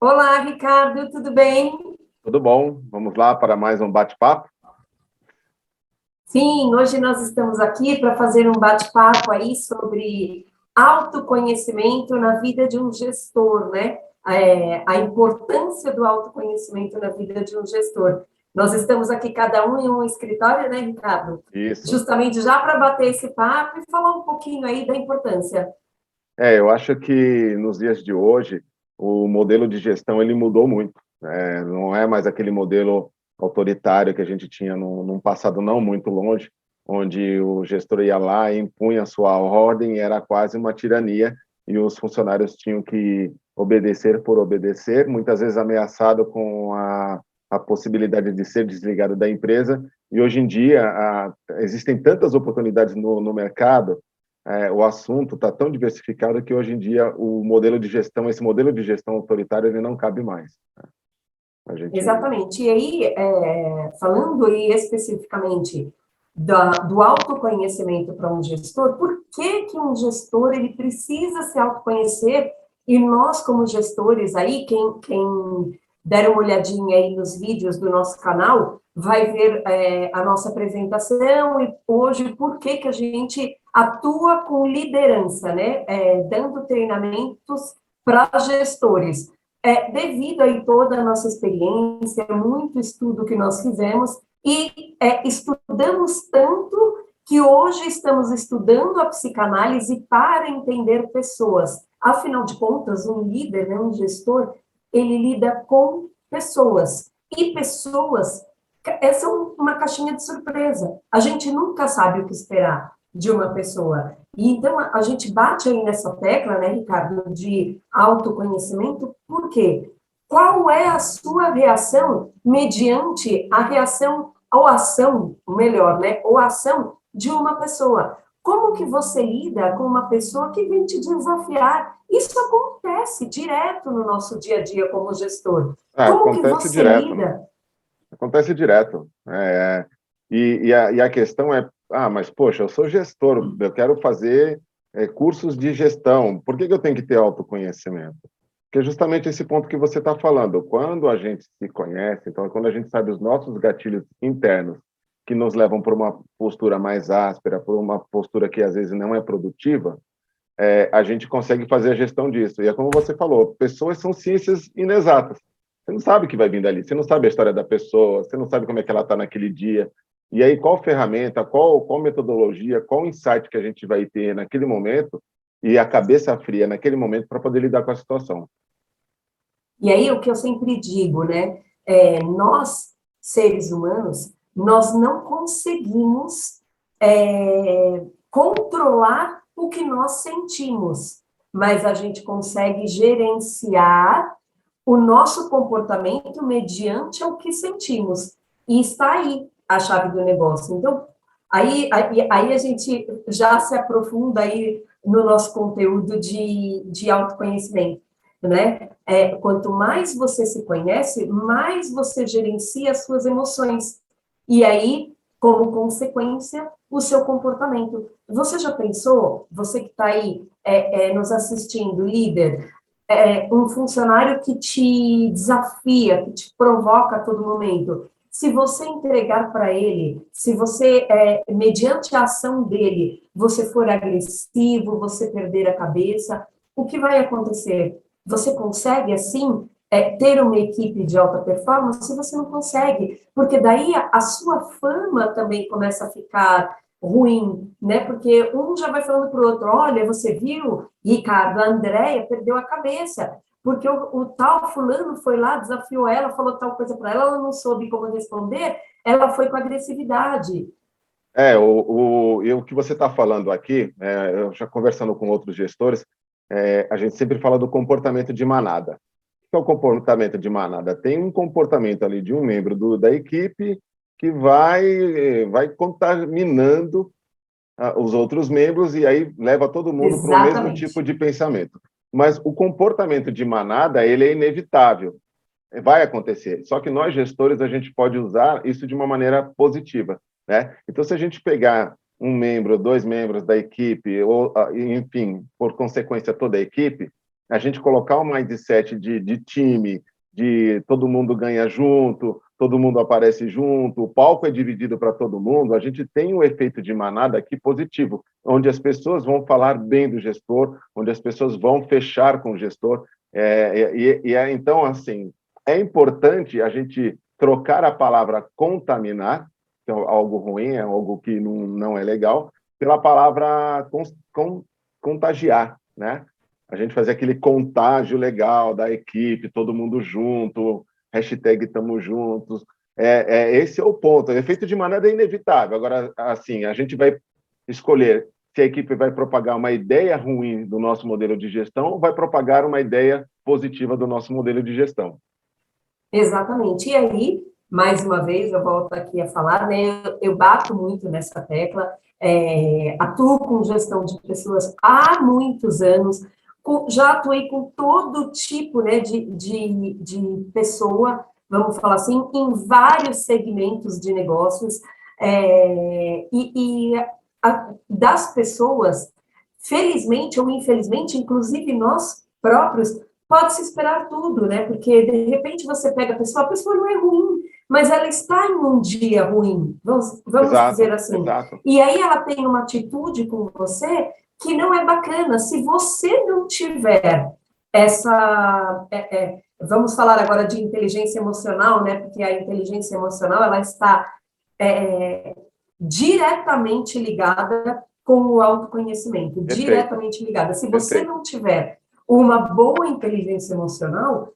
Olá, Ricardo, tudo bem? Tudo bom? Vamos lá para mais um bate-papo? Sim, hoje nós estamos aqui para fazer um bate-papo aí sobre autoconhecimento na vida de um gestor, né? A importância do autoconhecimento na vida de um gestor. Nós estamos aqui, cada um em um escritório, né, Ricardo? Isso. Justamente já para bater esse papo e falar um pouquinho aí da importância. Eu acho que nos dias de hoje o modelo de gestão ele mudou muito. Não é mais aquele modelo autoritário que a gente tinha num passado não muito longe, onde o gestor ia lá e impunha a sua ordem, e era quase uma tirania e os funcionários tinham que obedecer por obedecer, muitas vezes ameaçado com a possibilidade de ser desligado da empresa. E hoje em dia existem tantas oportunidades no mercado. O assunto está tão diversificado que hoje em dia o modelo de gestão, esse modelo de gestão autoritário, ele não cabe mais. A gente, Exatamente. E aí, falando aí especificamente do autoconhecimento para um gestor, por que que um gestor ele precisa se autoconhecer? E nós, como gestores aí, quem der uma olhadinha aí nos vídeos do nosso canal, vai ver a nossa apresentação e hoje por que que a gente atua com liderança, né? Dando treinamentos para gestores. Devido aí toda a nossa experiência, muito estudo que nós fizemos, e estudamos tanto que hoje estamos estudando a psicanálise para entender pessoas. Afinal de contas, um líder, né, um gestor, ele lida com pessoas. E pessoas são uma caixinha de surpresa. A gente nunca sabe o que esperar de uma pessoa. E então a gente bate aí nessa tecla, né, Ricardo, de autoconhecimento, por quê? Qual é a sua reação mediante a reação ou ação, melhor, né, ou ação de uma pessoa? Como que você lida com uma pessoa que vem te desafiar? Isso acontece direto no nosso dia a dia como gestor. Como que acontece você direto, né? lida? Acontece direto. E a questão é, mas poxa, eu sou gestor, eu quero fazer cursos de gestão, por que eu tenho que ter autoconhecimento? Porque é justamente esse ponto que você está falando. Quando a gente se conhece, então, quando a gente sabe os nossos gatilhos internos, que nos levam para uma postura mais áspera, por uma postura que às vezes não é produtiva, a gente consegue fazer a gestão disso. E é como você falou, pessoas são ciências inexatas. Você não sabe o que vai vir dali, você não sabe a história da pessoa, você não sabe como é que ela está naquele dia. E aí, qual ferramenta, qual metodologia, qual insight que a gente vai ter naquele momento e a cabeça fria naquele momento para poder lidar com a situação. E aí, o que eu sempre digo, né? Nós, seres humanos, nós não conseguimos controlar o que nós sentimos, mas a gente consegue gerenciar o nosso comportamento mediante o que sentimos. E está aí a chave do negócio. Então, aí a gente já se aprofunda aí no nosso conteúdo de autoconhecimento, né? Quanto mais você se conhece, mais você gerencia as suas emoções. E aí, como consequência, o seu comportamento. Você já pensou, você que está aí nos assistindo, líder, um funcionário que te desafia, que te provoca a todo momento, se você entregar para ele, se você, mediante a ação dele, você for agressivo, você perder a cabeça, o que vai acontecer? Você consegue, assim, ter uma equipe de alta performance? Você não consegue, porque daí a sua fama também começa a ficar ruim, né? Porque um já vai falando para o outro, olha, você viu, Ricardo, a Andréia perdeu a cabeça, porque o tal fulano foi lá, desafiou ela, falou tal coisa para ela, ela não soube como responder, ela foi com agressividade. E o que você está falando aqui, eu já conversando com outros gestores, a gente sempre fala do comportamento de manada. O que é o comportamento de manada? Tem um comportamento ali de um membro da equipe que vai contaminando os outros membros e aí leva todo mundo para o mesmo tipo Exatamente. de pensamento. Mas o comportamento de manada, ele é inevitável, vai acontecer. Só que nós, gestores, a gente pode usar isso de uma maneira positiva, né? Então, se a gente pegar um membro, dois membros da equipe, ou, enfim, por consequência, toda a equipe, a gente colocar um mindset de time, de todo mundo ganha junto, todo mundo aparece junto, o palco é dividido para todo mundo, a gente tem um efeito de manada aqui positivo, onde as pessoas vão falar bem do gestor, onde as pessoas vão fechar com o gestor. Então, assim, é importante a gente trocar a palavra contaminar, que é algo ruim, é algo que não é legal, pela palavra contagiar, né? A gente fazer aquele contágio legal da equipe, todo mundo junto, hashtag estamos juntos. Esse é o ponto. O efeito de manada é inevitável. Agora, assim, a gente vai escolher se a equipe vai propagar uma ideia ruim do nosso modelo de gestão ou vai propagar uma ideia positiva do nosso modelo de gestão. Exatamente. E aí, mais uma vez, eu volto aqui a falar, né? Eu bato muito nessa tecla, atuo com gestão de pessoas há muitos anos, já atuei com todo tipo, né, de pessoa, vamos falar assim, em vários segmentos de negócios, das pessoas, felizmente ou infelizmente, inclusive nós próprios, pode-se esperar tudo, né? Porque, de repente, você pega a pessoa não é ruim, mas ela está em um dia ruim, vamos dizer assim. Exato. E aí ela tem uma atitude com você que não é bacana. Se você não tiver essa... vamos falar agora de inteligência emocional, né? Porque a inteligência emocional, ela está diretamente ligada com o autoconhecimento, diretamente ligada. Se você não tiver uma boa inteligência emocional,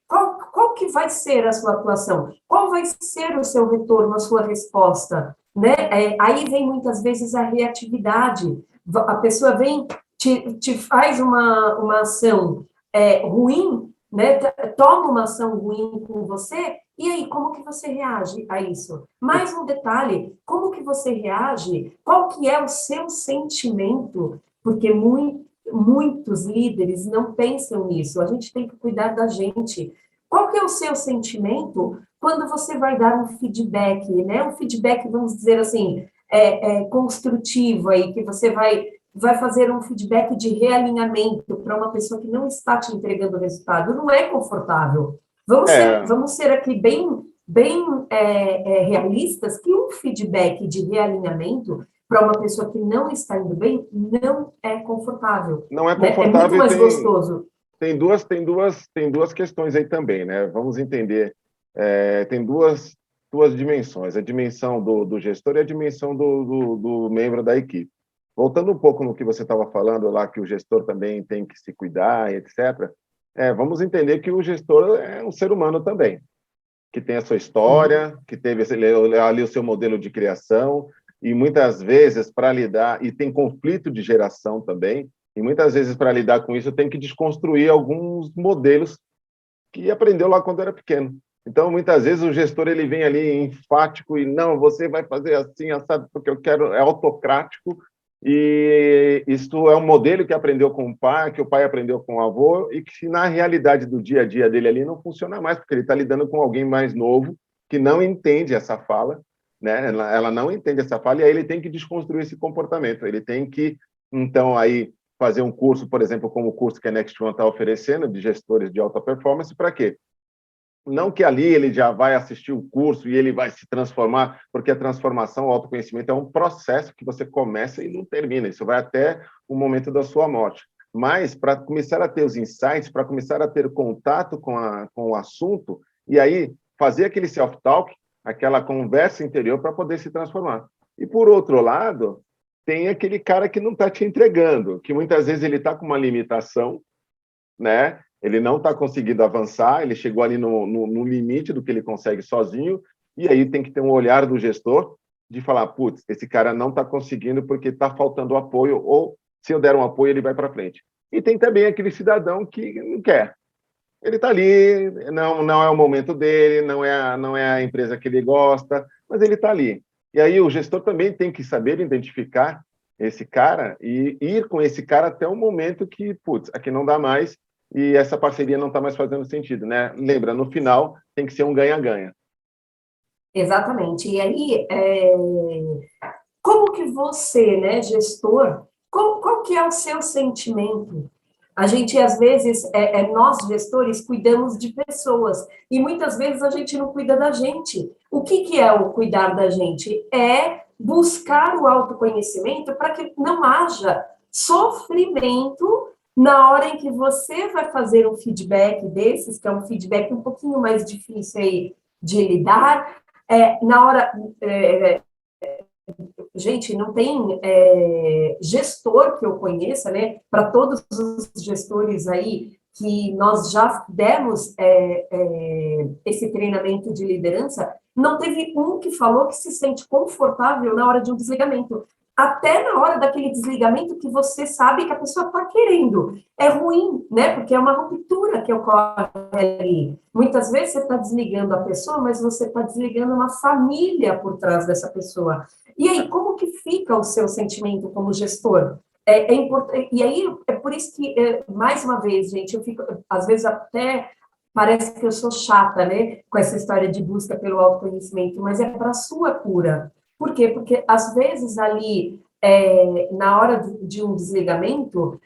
qual que vai ser a sua atuação? Qual vai ser o seu retorno, a sua resposta? Né? Aí vem muitas vezes a reatividade. A pessoa vem, te faz uma ação ruim, né? Toma uma ação ruim com você, e aí, como que você reage a isso? Mais um detalhe, como que você reage? Qual que é o seu sentimento? Porque muitos líderes não pensam nisso, a gente tem que cuidar da gente. Qual que é o seu sentimento quando você vai dar um feedback, né? Um feedback, vamos dizer assim, construtivo aí, que você vai fazer um feedback de realinhamento para uma pessoa que não está te entregando o resultado. Não é confortável. Vamos ser aqui bem realistas, que um feedback de realinhamento para uma pessoa que não está indo bem não é confortável. Não é confortável. Né? É muito mais gostoso. Tem duas questões aí também, né? Vamos entender. Tem duas dimensões, a dimensão do gestor e a dimensão do membro da equipe. Voltando um pouco no que você estava falando lá, que o gestor também tem que se cuidar, etc., vamos entender que o gestor é um ser humano também, que tem a sua história, que teve ali o seu modelo de criação, e muitas vezes, para lidar, e tem conflito de geração também, e muitas vezes, para lidar com isso, tem que desconstruir alguns modelos que aprendeu lá quando era pequeno. Então, muitas vezes, o gestor ele vem ali enfático e, não, você vai fazer assim, assado, porque eu quero, é autocrático, e isso é um modelo que aprendeu com o pai, que o pai aprendeu com o avô, e que, na realidade do dia a dia dele ali, não funciona mais, porque ele está lidando com alguém mais novo, que não entende essa fala, né? Ela não entende essa fala, e aí ele tem que desconstruir esse comportamento. Ele tem que, então, aí fazer um curso, por exemplo, como o curso que a Next One está oferecendo, de gestores de alta performance, para quê? Não que ali ele já vai assistir o curso e ele vai se transformar, porque a transformação, o autoconhecimento é um processo que você começa e não termina, isso vai até o momento da sua morte. Mas, para começar a ter os insights, para começar a ter contato com o assunto, e aí fazer aquele self-talk, aquela conversa interior para poder se transformar. E, por outro lado, tem aquele cara que não está te entregando, que muitas vezes ele está com uma limitação, né? Ele não está conseguindo avançar, ele chegou ali no limite do que ele consegue sozinho, e aí tem que ter um olhar do gestor de falar, putz, esse cara não está conseguindo porque está faltando apoio, ou se eu der um apoio, ele vai para frente. E tem também aquele cidadão que não quer. Ele está ali, não é o momento dele, não é a empresa que ele gosta, mas ele está ali. E aí o gestor também tem que saber identificar esse cara e ir com esse cara até o momento que, putz, aqui não dá mais, e essa parceria não está mais fazendo sentido, né? Lembra, no final tem que ser um ganha-ganha. Exatamente. E aí, como que você, né, gestor, qual que é o seu sentimento A gente, às vezes, nós gestores cuidamos de pessoas e muitas vezes a gente não cuida da gente. O que é o cuidar da gente? É buscar o autoconhecimento para que não haja sofrimento na hora em que você vai fazer um feedback desses, que é um feedback um pouquinho mais difícil aí de lidar, na hora... gente, não tem gestor que eu conheça, né? Para todos os gestores aí que nós já demos esse treinamento de liderança, não teve um que falou que se sente confortável na hora de um desligamento. Até na hora daquele desligamento que você sabe que a pessoa está querendo. É ruim, né? Porque é uma ruptura que ocorre ali. Muitas vezes você está desligando a pessoa, mas você está desligando uma família por trás dessa pessoa. E aí, como que fica o seu sentimento como gestor? É importante, e aí, é por isso que, mais uma vez, gente, eu fico, às vezes até parece que eu sou chata, né, com essa história de busca pelo autoconhecimento, mas é para a sua cura. Por quê? Porque, às vezes, ali, na hora de um desligamento,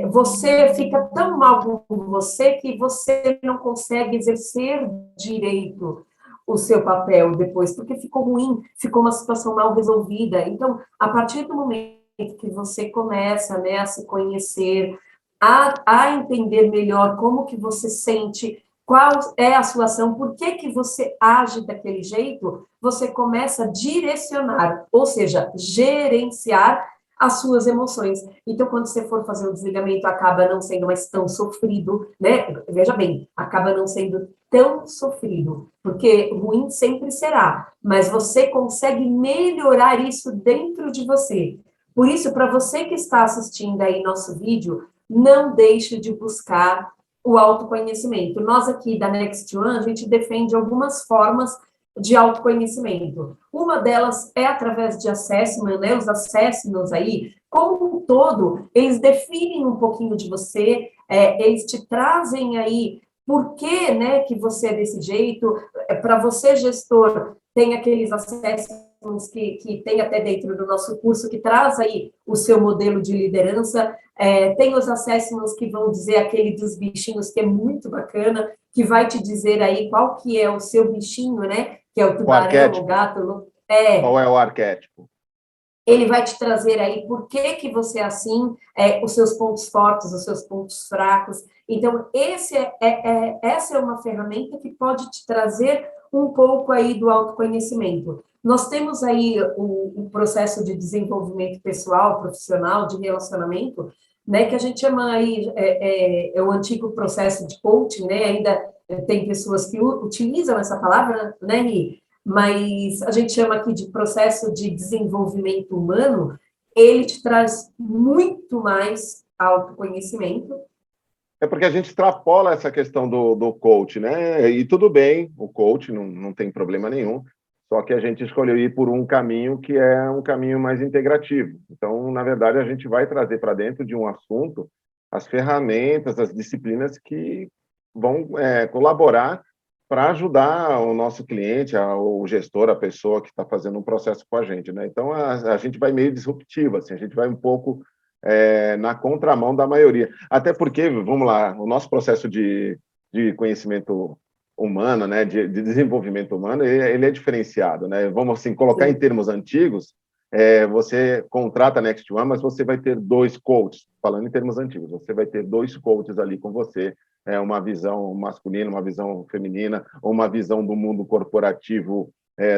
você fica tão mal com você que você não consegue exercer direito o seu papel depois, porque ficou ruim, ficou uma situação mal resolvida. Então, a partir do momento que você começa, né, a se conhecer, a entender melhor como que você sente, qual é a sua ação, por que que você age daquele jeito, você começa a direcionar, ou seja, gerenciar as suas emoções. Então, quando você for fazer o desligamento, acaba não sendo mais tão sofrido, né? Veja bem, acaba não sendo tão sofrido, porque ruim sempre será, mas você consegue melhorar isso dentro de você. Por isso, para você que está assistindo aí nosso vídeo, não deixe de buscar o autoconhecimento. Nós aqui da Next One, a gente defende algumas formas de autoconhecimento. Uma delas é através de assessment, né? Os assessments aí, como um todo, eles definem um pouquinho de você, eles te trazem aí por que, né, que você é desse jeito. Para você, gestor, tem aqueles assessments que tem até dentro do nosso curso, que traz aí o seu modelo de liderança. Tem os assessments que vão dizer aquele dos bichinhos, que é muito bacana, que vai te dizer aí qual que é o seu bichinho, né? Que é o tubarão, o gato. Qual é o arquétipo? Ele vai te trazer aí por que que você é assim, os seus pontos fortes, os seus pontos fracos. Então, essa é uma ferramenta que pode te trazer um pouco aí do autoconhecimento. Nós temos aí o processo de desenvolvimento pessoal, profissional, de relacionamento, né, que a gente chama aí, é o antigo processo de coaching, né, ainda tem pessoas que utilizam essa palavra, né, Ri? Mas a gente chama aqui de processo de desenvolvimento humano, ele te traz muito mais autoconhecimento. É porque a gente extrapola essa questão do coach, né? E tudo bem, o coach não tem problema nenhum, só que a gente escolheu ir por um caminho que é um caminho mais integrativo. Então, na verdade, a gente vai trazer para dentro de um assunto as ferramentas, as disciplinas que vão colaborar para ajudar o nosso cliente, o gestor, a pessoa que está fazendo um processo com a gente, né? Então, a gente vai meio disruptivo, assim, a gente vai um pouco na contramão da maioria. Até porque, vamos lá, o nosso processo de conhecimento humano, né, de desenvolvimento humano, ele é diferenciado, né? Vamos assim colocar em termos antigos, você contrata a Next One, mas você vai ter 2 coaches, falando em termos antigos, você vai ter 2 coaches ali com você, uma visão masculina, uma visão feminina, ou uma visão do mundo corporativo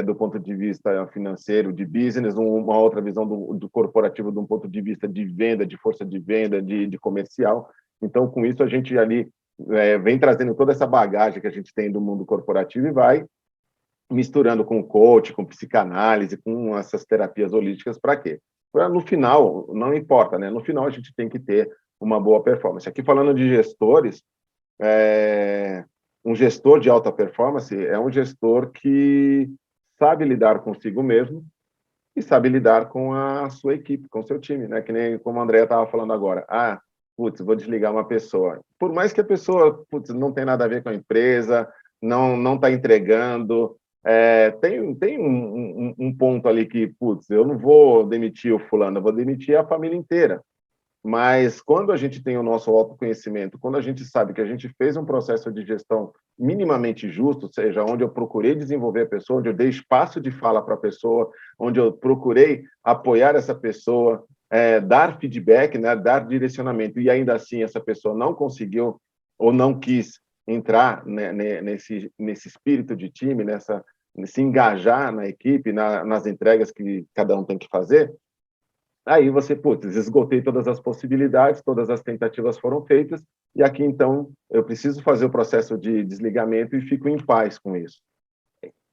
do ponto de vista financeiro, de business, uma outra visão do corporativo de um ponto de vista de venda, de força de venda, de comercial. Então, com isso, a gente ali vem trazendo toda essa bagagem que a gente tem do mundo corporativo e vai misturando com coach, com psicanálise, com essas terapias holísticas, para quê? Para no final, não importa, né? No final, a gente tem que ter uma boa performance. Aqui, falando de gestores, um gestor de alta performance é um gestor que sabe lidar consigo mesmo e sabe lidar com a sua equipe, com o seu time, né? Que nem como a Andrea estava falando agora. Putz, vou desligar uma pessoa. Por mais que a pessoa, putz, não tem nada a ver com a empresa, não está entregando, tem um ponto ali que, putz, eu não vou demitir o fulano, eu vou demitir a família inteira. Mas quando a gente tem o nosso autoconhecimento, quando a gente sabe que a gente fez um processo de gestão minimamente justo, ou seja, onde eu procurei desenvolver a pessoa, onde eu dei espaço de fala para a pessoa, onde eu procurei apoiar essa pessoa, dar feedback, né, dar direcionamento, e ainda assim essa pessoa não conseguiu ou não quis entrar, né, nesse espírito de time, se engajar na equipe, nas entregas que cada um tem que fazer, aí você, putz, esgotei todas as possibilidades, todas as tentativas foram feitas, e aqui, então, eu preciso fazer o processo de desligamento e fico em paz com isso.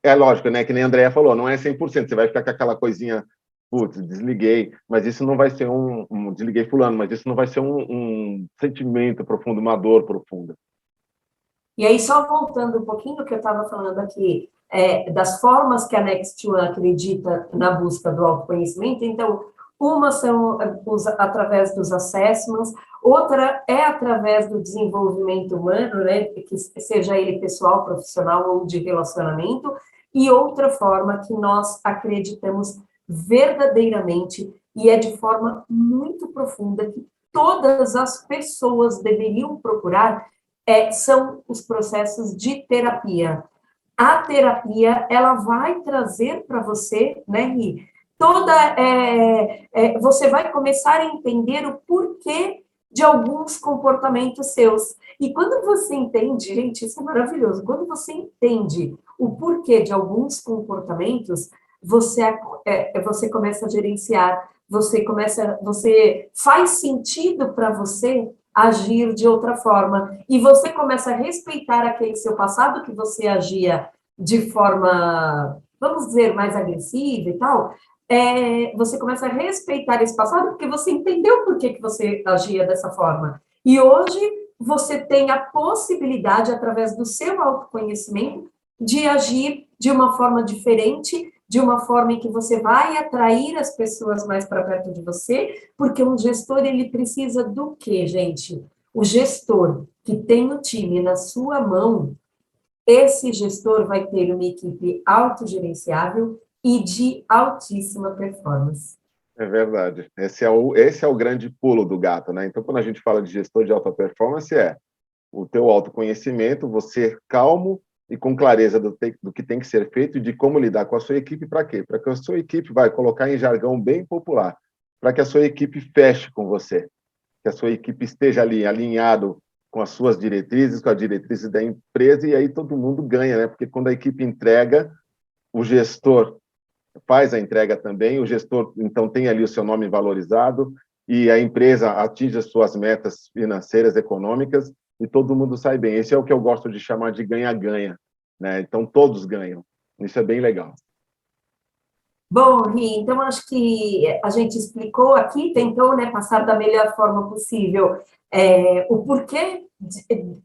É lógico, né, que nem a Andrea falou, não é 100%, você vai ficar com aquela coisinha, putz, desliguei, mas isso não vai ser desliguei fulano, mas isso não vai ser um sentimento profundo, uma dor profunda. E aí, só voltando um pouquinho do que eu estava falando aqui, das formas que a Next One acredita na busca do autoconhecimento, então, uma são através dos assessments, outra é através do desenvolvimento humano, né, que seja ele pessoal, profissional ou de relacionamento, e outra forma que nós acreditamos verdadeiramente, e é de forma muito profunda, que todas as pessoas deveriam procurar, são os processos de terapia. A terapia, ela vai trazer para você, né, Ri, você vai começar a entender o porquê de alguns comportamentos seus. E quando você entende, gente, isso é maravilhoso, quando você entende o porquê de alguns comportamentos, você começa a gerenciar, você faz sentido para você agir de outra forma, e você começa a respeitar aquele seu passado que você agia de forma, vamos dizer, mais agressiva e tal, você começa a respeitar esse passado porque você entendeu por que você agia dessa forma. E hoje você tem a possibilidade, através do seu autoconhecimento, de agir de uma forma diferente, de uma forma em que você vai atrair as pessoas mais para perto de você, porque um gestor, ele precisa do quê, gente? O gestor que tem o time na sua mão, esse gestor vai ter uma equipe autogerenciável e de altíssima performance. É verdade. Esse é o grande pulo do gato, né? Então, quando a gente fala de gestor de alta performance, o teu autoconhecimento, você calmo e com clareza do que tem que ser feito e de como lidar com a sua equipe, para quê? Para que a sua equipe, vai colocar em jargão bem popular, para que a sua equipe feche com você, que a sua equipe esteja ali alinhado com as suas diretrizes, com as diretrizes da empresa, e aí todo mundo ganha, né? Porque quando a equipe entrega, o gestor faz a entrega também, o gestor, então, tem ali o seu nome valorizado, e a empresa atinge as suas metas financeiras, econômicas, e todo mundo sai bem. Esse é o que eu gosto de chamar de ganha-ganha, né? Então, todos ganham. Isso é bem legal. Bom, Ri, então acho que a gente explicou aqui, tentou, né, passar da melhor forma possível o porquê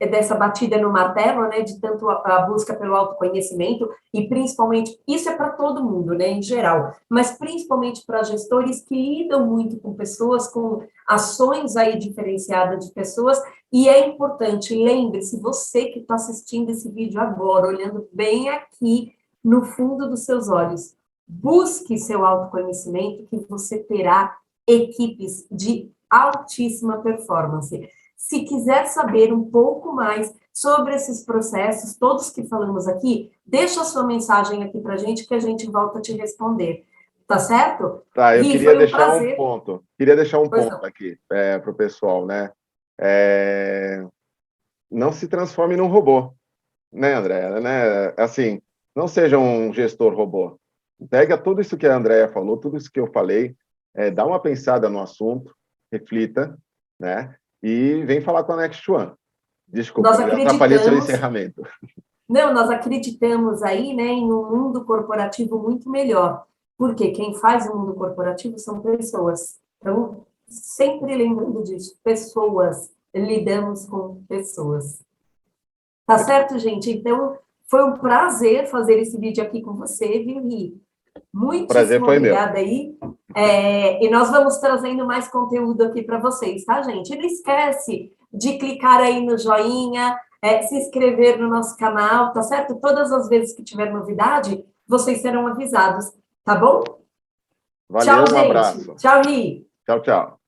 dessa batida no martelo, né, de tanto a busca pelo autoconhecimento, e principalmente, isso é para todo mundo, né, em geral, mas principalmente para gestores que lidam muito com pessoas, com ações aí diferenciadas de pessoas, e é importante, lembre-se, você que está assistindo esse vídeo agora, olhando bem aqui no fundo dos seus olhos, busque seu autoconhecimento, que você terá equipes de altíssima performance. Se quiser saber um pouco mais sobre esses processos, todos que falamos aqui, deixa a sua mensagem aqui para a gente, que a gente volta a te responder. Tá certo? Tá, eu queria deixar um ponto. Queria deixar um Pois ponto não. aqui para o pessoal, né? Não se transforme num robô, né, André? Né? Assim, não seja um gestor robô. Pega tudo isso que a Andrea falou, tudo isso que eu falei, dá uma pensada no assunto, reflita, né? E vem falar com a Next One. Desculpa, Nós eu atrapalhei seu acreditamos, encerramento. não, nós acreditamos aí, né, em um mundo corporativo muito melhor, porque quem faz o mundo corporativo são pessoas. Então, sempre lembrando disso, pessoas, lidamos com pessoas. Tá certo, gente? Então, foi um prazer fazer esse vídeo aqui com você, viu, Ri? O prazer Muitíssimo foi meu. obrigada aí. E nós vamos trazendo mais conteúdo aqui para vocês, tá, gente? E não esquece de clicar aí no joinha, se inscrever no nosso canal, tá certo? Todas as vezes que tiver novidade, vocês serão avisados, tá bom? Valeu, Tchau, um gente. abraço. Tchau, Ri. Tchau, tchau.